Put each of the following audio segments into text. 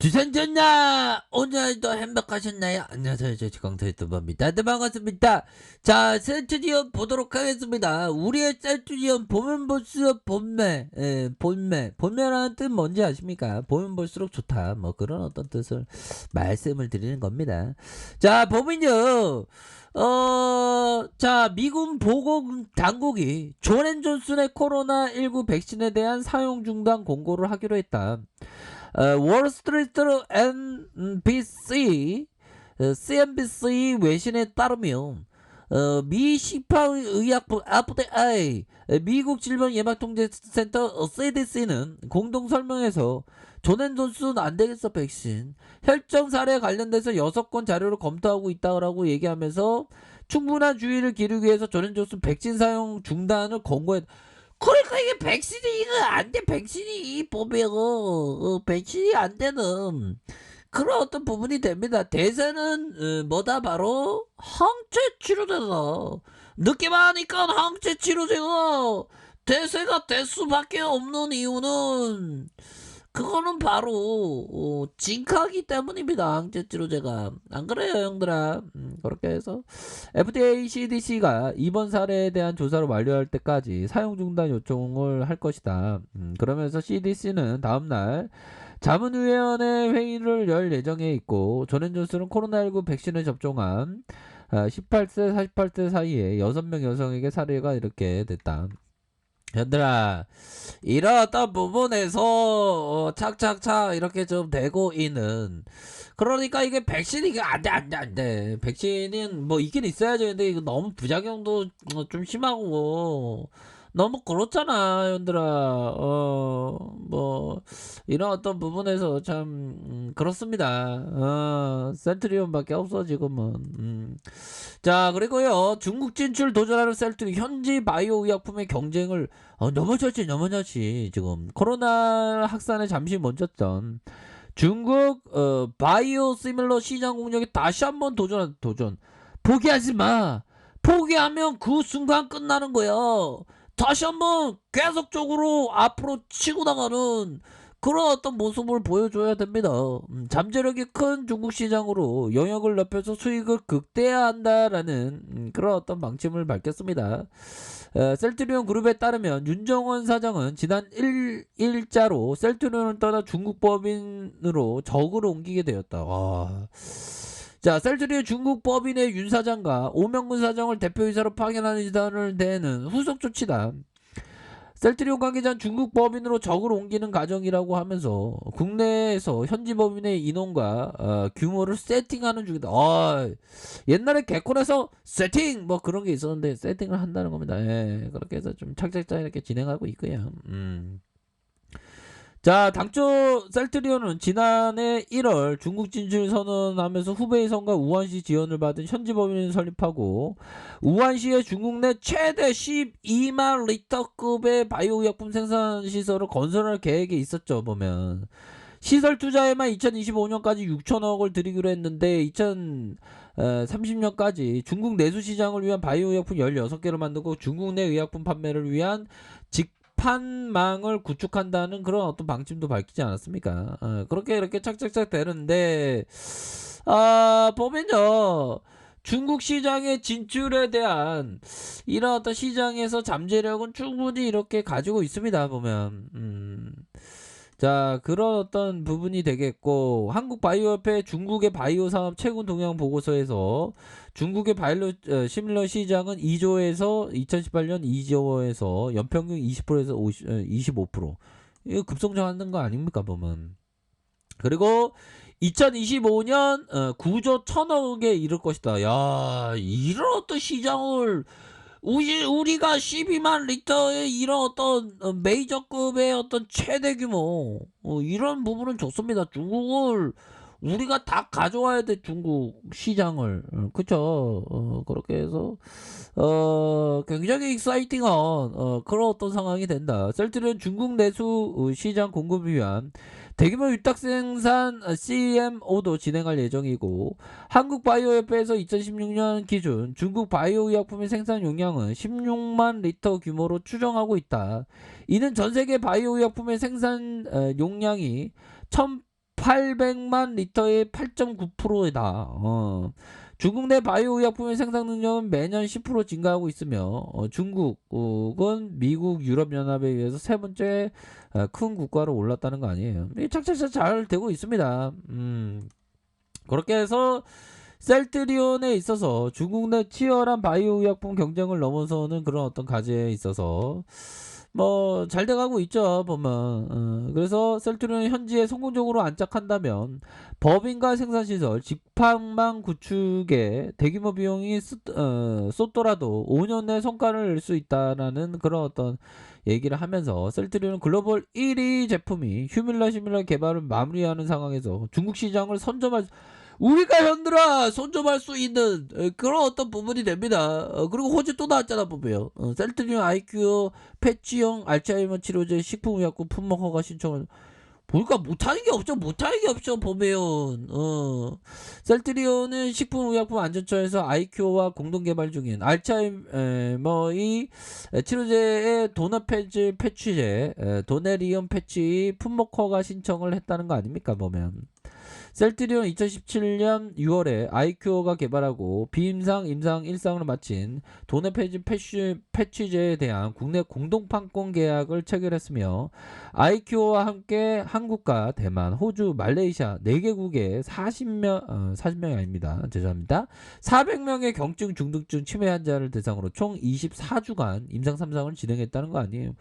주선전나 오늘도 행복하셨나요? 안녕하세요. 저 지광사유튜버입니다. 네, 반갑습니다. 자, 센트리온 보도록 하겠습니다. 우리의 센트리온 보면 볼수록 본매, 본매라는 뜻 뭔지 아십니까? 보면 볼수록 좋다. 뭐 그런 어떤 뜻을 말씀을 드리는 겁니다. 자, 보면요. 자, 미국 보건 당국이 존앤존슨의 코로나19 백신에 대한 사용 중단 공고를 하기로 했다. 월스트리트 NBC, CNBC 외신에 따르면 미 식품의약품 FDA, 미국 질병예방통제센터 CDC는 공동 설명에서 존앤존슨 안되겠어 백신 혈전 사례에 관련돼서 6건 자료를 검토하고 있다고 얘기하면서 충분한 주의를 기르기 위해서 존앤존슨 백신 사용 중단을 권고했다. 그러니까 이게 백신이 이거 안돼. 백신이 보면 백신이 안 되는 그런 어떤 부분이 됩니다. 대세는 뭐다 바로 항체 치료제다. 늦게만 하니까 항체 치료제가 대세가 될 수밖에 없는 이유는 그거는 바로 진카기 때문입니다. 항체 치료제가. 안 그래요 형들아? 그렇게 해서 FDA, CDC가 이번 사례에 대한 조사를 완료할 때까지 사용 중단 요청을 할 것이다. 그러면서 CDC는 다음날 자문위원회 회의를 열 예정에 있고 존앤존슨은 코로나19 백신을 접종한 18세, 48세 사이에 6명 여성에게 사례가 이렇게 됐다. 얘들아, 이런 어떤 부분에서 착착착 이렇게 좀 되고 있는, 그러니까 이게 백신이 이게 안돼. 백신은 뭐 있긴 있어야죠. 근데 이거 너무 부작용도 좀 심하고 너무 그렇잖아 얘들아. 뭐 이런 어떤 부분에서 참 그렇습니다. 센트리온밖에 없어 지금은. 자, 그리고요 중국 진출 도전하는 셀트리 현지 바이오 의약품의 경쟁을 넘어졌지. 지금 코로나 확산에 잠시 멈췄던 중국 바이오 시밀러 시장 공략에 다시 한번 도전. 포기하지 마. 포기하면 그 순간 끝나는 거야. 다시 한번 계속적으로 앞으로 치고 나가는 그런 어떤 모습을 보여줘야 됩니다. 잠재력이 큰 중국 시장으로 영역을 넓혀서 수익을 극대화한다라는 그런 어떤 방침을 밝혔습니다. 셀트리온 그룹에 따르면 윤정원 사장은 지난 1일자로 셀트리온을 떠나 중국 법인으로 적으로 옮기게 되었다. 와. 자, 셀트리온 중국 법인의 윤 사장과 오명근 사장을 대표이사로 파견하는 지단을 대는 후속 조치다. 셀트리온 관계자는 중국 법인으로 적을 옮기는 과정이라고 하면서 국내에서 현지 법인의 인원과 규모를 세팅하는 중이다. 옛날에 개콘에서 세팅 뭐 그런 게 있었는데 세팅을 한다는 겁니다. 예, 그렇게 해서 좀 착착착 이렇게 진행하고 있고요. 자, 당초 셀트리온은 지난해 1월 중국 진출 선언하면서 후베이성과 우한시 지원을 받은 현지 법인을 설립하고 우한시에 중국 내 최대 12만 리터급의 바이오 의약품 생산 시설을 건설할 계획이 있었죠. 보면 시설 투자에만 2025년까지 6천억을 들이기로 했는데 2030년까지 중국 내수 시장을 위한 바이오 의약품 16개를 만들고 중국 내 의약품 판매를 위한 판망을 구축한다는 그런 어떤 방침도 밝히지 않았습니까? 그렇게 이렇게 착착착 되는데 보면요 중국 시장의 진출에 대한 이런 어떤 시장에서 잠재력은 충분히 이렇게 가지고 있습니다. 보면 자, 그런 어떤 부분이 되겠고 한국바이오협회 중국의 바이오 산업 최근 동향 보고서에서 중국의 바이오 시밀러 시장은 2조에서 2018년 2조에서 연평균 20%에서 25% 이거 급성장하는 거 아닙니까 보면. 그리고 2025년 9조 1000억에 이를 것이다. 야, 이런 어떤 시장을 우리가 12만 리터의 이런 어떤 메이저급의 어떤 최대 규모 이런 부분은 좋습니다. 중국을 우리가 다 가져와야 돼. 중국 시장을. 그쵸. 그렇게 해서 굉장히 익사이팅한 그런 어떤 상황이 된다. 셀트리온 중국 내수 시장 공급을 위한 대규모 위탁 생산 CMO도 진행할 예정이고 한국바이오협회에서 2016년 기준 중국 바이오 의약품의 생산 용량은 16만 리터 규모로 추정하고 있다. 이는 전세계 바이오 의약품의 생산 용량이 800만 리터의 8.9%이다. 중국 내 바이오 의약품의 생산 능력은 매년 10% 증가하고 있으며 중국은 미국, 유럽연합에 의해서 세 번째 큰 국가로 올랐다는 거 아니에요. 착착착 잘 되고 있습니다. 그렇게 해서 셀트리온에 있어서 중국 내 치열한 바이오 의약품 경쟁을 넘어서는 그런 어떤 과제에 있어서 뭐 잘 돼가고 있죠 보면. 그래서 셀트리온이 현지에 성공적으로 안착한다면 법인과 생산시설, 직판망 구축에 대규모 비용이 쏟더라도 5년 내 성과를 낼 수 있다라는 그런 어떤 얘기를 하면서 셀트리온은 글로벌 1위 제품이 휴밀라 개발을 마무리하는 상황에서 중국 시장을 선점할 우리가 현들아 손점할 수 있는 그런 어떤 부분이 됩니다. 그리고 호주 또 나왔잖아 보면 셀트리온 아이큐 패치형 알츠하이머 치료제 식품의약품 품목 허가 신청을 보니까 못하는 게 없죠 보면. 셀트리온은 식품의약품 안전처에서 아이큐와 공동 개발 중인 알츠하이머의 치료제의 도너페질 패치제 도네리온 패치 품목 허가 신청을 했다는 거 아닙니까 보면. 셀트리온 2017년 6월에 아이큐어가 개발하고 비임상, 임상 1상을 마친 도네페진 패치제에 대한 국내 공동 판권 계약을 체결했으며 아이큐어와 함께 한국과 대만, 호주, 말레이시아 4개국의 40명이 아닙니다. 죄송합니다. 400명의 경증, 중등증, 치매 환자를 대상으로 총 24주간 임상 3상을 진행했다는 거 아니에요.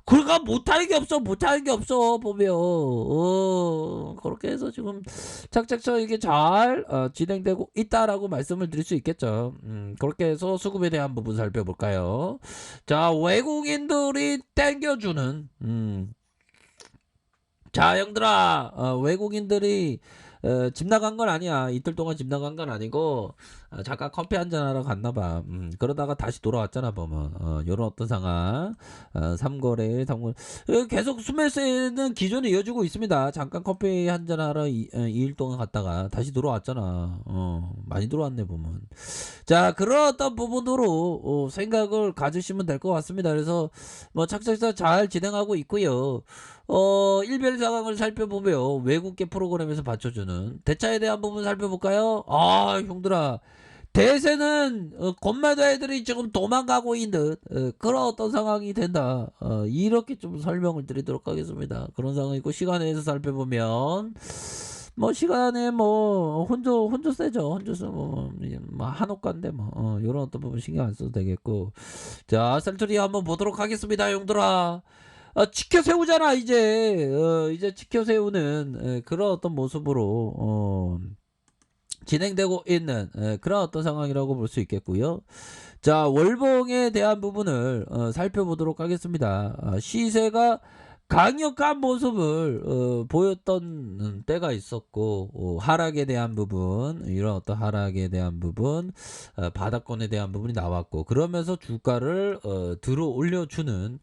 그러니까 못하는 게 없어 보면. 그렇게 해서 지금 착착착 이게 잘 진행되고 있다라고 말씀을 드릴 수 있겠죠. 그렇게 해서 수급에 대한 부분 살펴볼까요? 자, 외국인들이 땡겨주는 자, 형들아, 외국인들이 집 나간 건 아니야. 이틀 동안 집 나간 건 아니고 잠깐 커피 한잔 하러 갔나봐. 그러다가 다시 돌아왔잖아 보면. 요런 어떤 상황. 삼거래 계속 수매세는 기존에 이어지고 있습니다. 잠깐 커피 한잔 하러 2일 동안 갔다가 다시 돌아왔잖아. 많이 들어왔네 보면. 자, 그런 어떤 부분으로 생각을 가지시면 될 것 같습니다. 그래서 뭐 착착착 잘 진행하고 있고요. 일별 상황을 살펴보며 외국계 프로그램에서 받쳐주는 대차에 대한 부분 살펴볼까요? 아, 형들아. 대세는 건마도 애들이 지금 도망가고 있는 그런 어떤 상황이 된다. 이렇게 좀 설명을 드리도록 하겠습니다. 그런 상황이고 시간에 대해서 살펴보면 뭐 시간에 뭐 혼조 세죠. 혼조서 뭐 한옥가인데 뭐 이런 어떤 부분 신경 안 써도 되겠고. 자, 셀트리 한번 보도록 하겠습니다, 형들아. 지켜 세우잖아 이제. 이제 지켜 세우는 그런 어떤 모습으로 진행되고 있는 그런 어떤 상황이라고 볼 수 있겠고요. 자, 월봉에 대한 부분을 살펴보도록 하겠습니다. 시세가 강력한 모습을 보였던 때가 있었고 하락에 대한 부분, 이런 어떤 하락에 대한 부분, 바닥권에 대한 부분이 나왔고 그러면서 주가를 들어 올려주는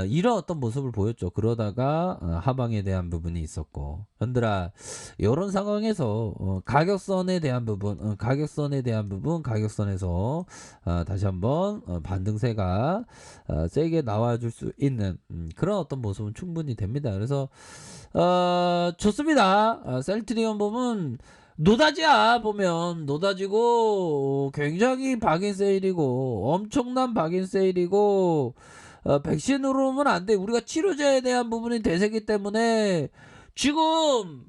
이런 어떤 모습을 보였죠. 그러다가 하방에 대한 부분이 있었고, 현들아 이런 상황에서 가격선에 대한 부분, 가격선에서 다시 한번 반등세가 세게 나와줄 수 있는 그런 어떤 모습은 충분히 됩니다. 그래서 좋습니다. 셀트리온 보면 노다지야. 보면 노다지고 굉장히 박인 세일이고 엄청난 박인 세일이고 백신으로 오면 안 돼. 우리가 치료제에 대한 부분이 대세기 때문에 지금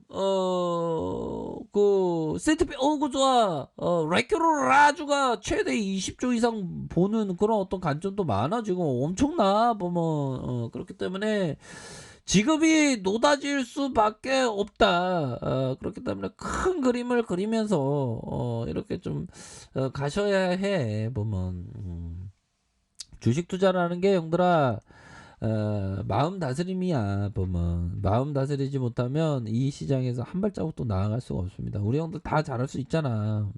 그 세트피 그거 좋아. 레큐로라주가 최대 20조 이상 보는 그런 어떤 관점도 많아. 지금 엄청나 보면. 그렇기 때문에 지급이 높아질 수밖에 없다. 그렇기 때문에 큰 그림을 그리면서 이렇게 좀 가셔야 해 보면. 주식 투자라는 게 형들아 마음 다스림이야 보면. 마음 다스리지 못하면 이 시장에서 한 발자국도 나아갈 수가 없습니다. 우리 형들 다 잘할 수 있잖아.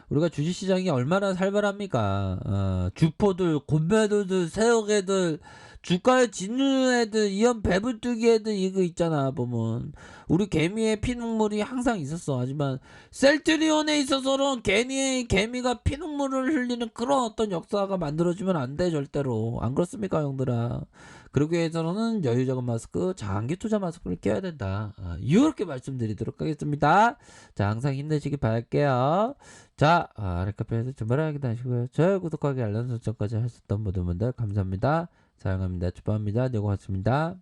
우리가 주식시장이 얼마나 살벌합니까? 주포들, 곤매들들, 새어개들 주가에 짓는 애들, 이런 배불뚝이 애들 이거 있잖아 보면 우리 개미의 피눈물이 항상 있었어. 하지만 셀트리온에 있어서는 개미가 피눈물을 흘리는 그런 어떤 역사가 만들어지면 안 돼 절대로. 안 그렇습니까 형들아? 그러기 위해서는 여유자금 마스크, 장기 투자 마스크를 껴야 된다. 이렇게 말씀드리도록 하겠습니다. 자, 항상 힘내시기 바랄게요. 자, 아랫카페에서 주말하게 다시고요. 저희 구독하기 알람 설정까지 하셨던 모든 분들 감사합니다. 사랑합니다. 축복합니다. 네, 고맙습니다.